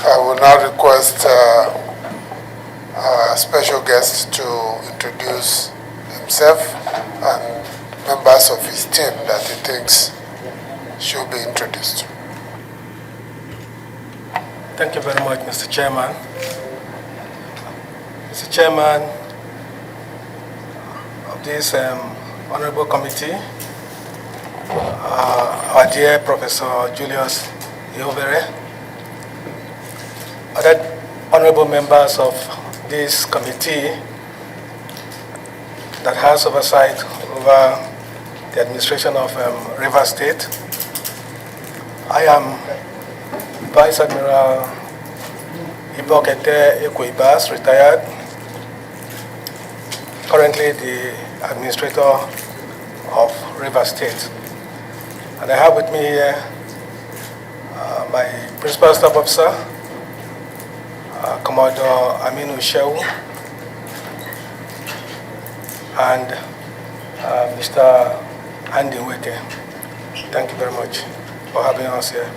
I will now request our special guest to introduce himself and members of his team that he thinks should be introduced. Thank you very much, Mr. Chairman. Mr. Chairman of this honorable committee, our dear Professor Julius Iovere, other honorable members of this committee that has oversight over the administration of Rivers State. I am Vice Admiral Ibokete Ibas, retired, currently the administrator of Rivers State. And I have with me here my Principal Staff Officer, Commodore Aminu Shehu, and Mr. Andy Weke. Thank you very much for having us here,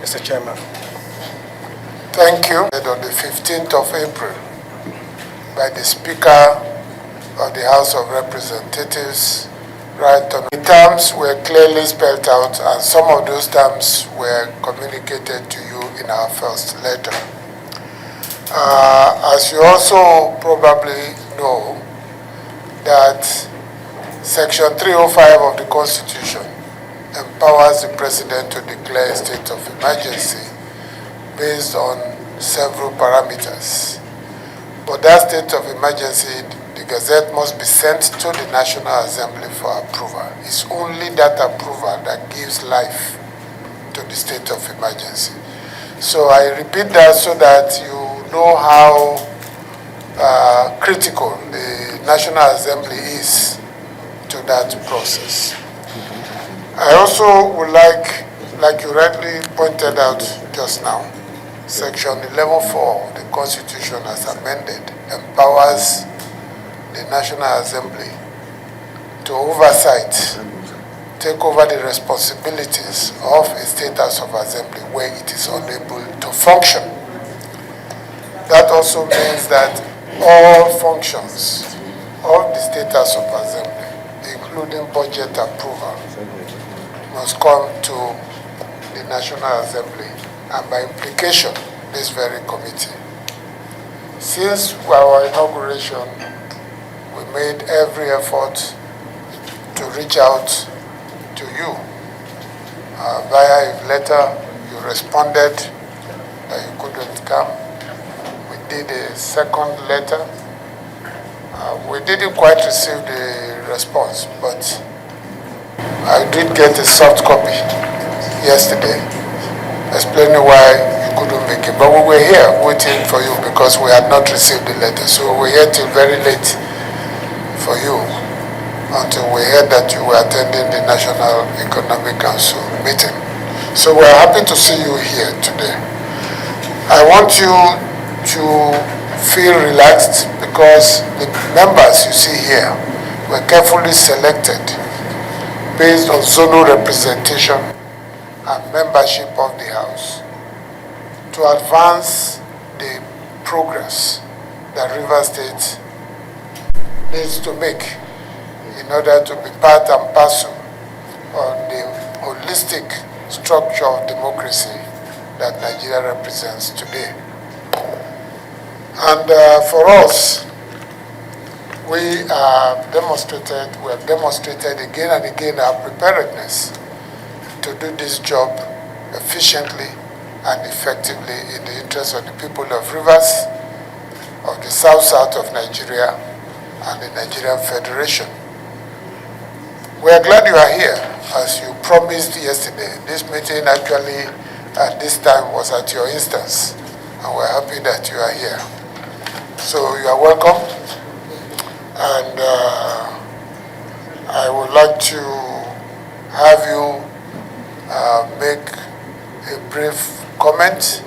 Mr. Chairman. Thank you. On the 15th of April, by the Speaker of the House of Representatives, right on. The terms were clearly spelled out, and some of those terms were communicated to you in our first letter. As you also probably know, that Section 305 of the Constitution empowers the President to declare a state of emergency based on several parameters. But that state of emergency, the Gazette must be sent to the National Assembly for approval. It's only that approval that gives life to the state of emergency. So I repeat that so that you know how critical the National Assembly is to that process. I also would like you rightly pointed out just now, Section 11.4 of the Constitution as amended empowers the National Assembly to take over the responsibilities of a state House of Assembly where it is unable to function. That also means that all functions of the state House of Assembly, including budget approval, must come to the National Assembly and by implication, this very committee. Since our inauguration, we made every effort to reach out to you. Via a letter, you responded that you couldn't come. We did a second letter. We didn't quite receive the response, but I did get a soft copy yesterday explaining why you couldn't make it. But we were here waiting for you because we had not received the letter. So we were here till very late for you until we heard that you were attending the National Economic Council meeting. So we're happy to see you here today. I want you to feel relaxed because the members you see here were carefully selected based on zonal representation and membership of the House to advance the progress that Rivers State needs to make in order to be part and parcel of the holistic structure of democracy that Nigeria represents today. And for us, we have demonstrated again and again our preparedness to do this job efficiently and effectively in the interest of the people of Rivers, of the south of Nigeria, and the Nigerian Federation. We are glad you are here, as you promised yesterday. This meeting actually at this time was at your instance, and we're happy that you are here. So you are welcome, and I would like to have you make a brief comment.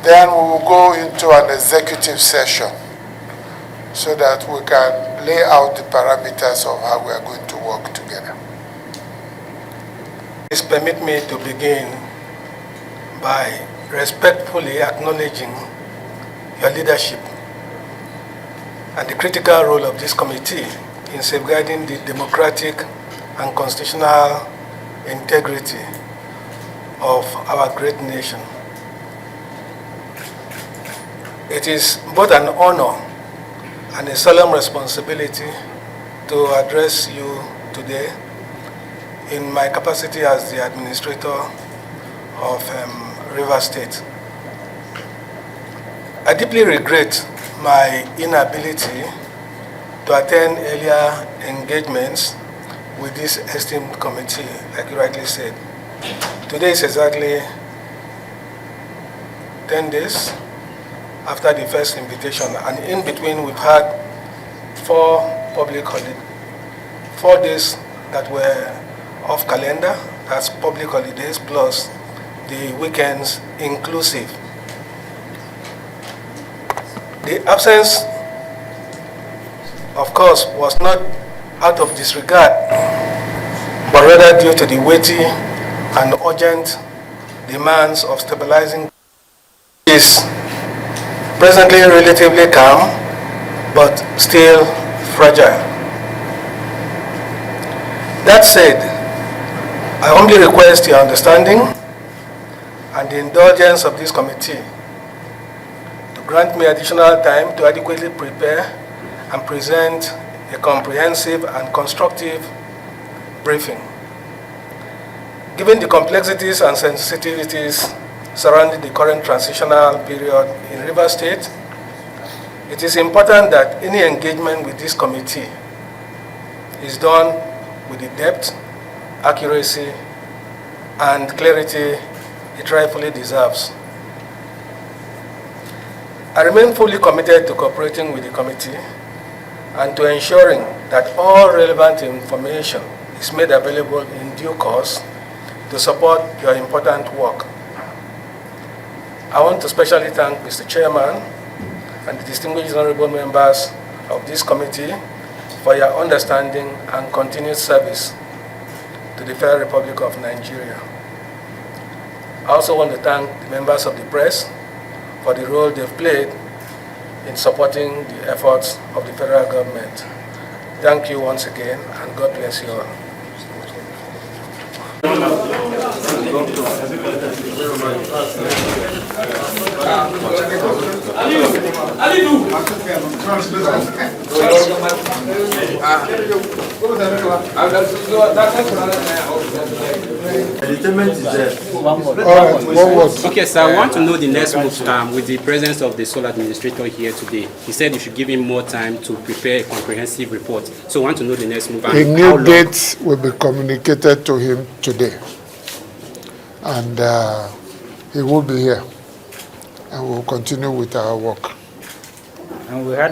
Then we will go into an executive session so that we can lay out the parameters of how we are going to work together. Please permit me to begin by respectfully acknowledging your leadership and the critical role of this committee in safeguarding the democratic and constitutional integrity of our great nation. It is both an honor and a solemn responsibility to address you today in my capacity as the administrator of Rivers State. I deeply regret my inability to attend earlier engagements with this esteemed committee, like you rightly said. Today is exactly 10 days after the first invitation, and in between we've had 4 days that were off calendar, that's public holidays plus the weekends inclusive. The absence, of course, was not out of disregard, but rather due to the weighty and urgent demands of stabilizing is presently relatively calm, but still fragile. That said, I humbly request your understanding and the indulgence of this committee to grant me additional time to adequately prepare and present a comprehensive and constructive briefing. Given the complexities and sensitivities surrounding the current transitional period in Rivers State, it is important that any engagement with this committee is done with the depth, accuracy, and clarity it rightfully deserves. I remain fully committed to cooperating with the committee and to ensuring that all relevant information is made available in due course to support your important work. I want to specially thank Mr. Chairman and the distinguished honorable members of this committee for your understanding and continued service to the Federal Republic of Nigeria. I also want to thank the members of the press for the role they've played in supporting the efforts of the federal government. Thank you once again, and God bless you all. Okay, sir, I want to know the next move with the presence of the sole administrator here today. He said you should give him more time to prepare a comprehensive report. So I want to know the next move. A new date will be communicated to him today. And he will be here. And we'll continue with our work. And we had a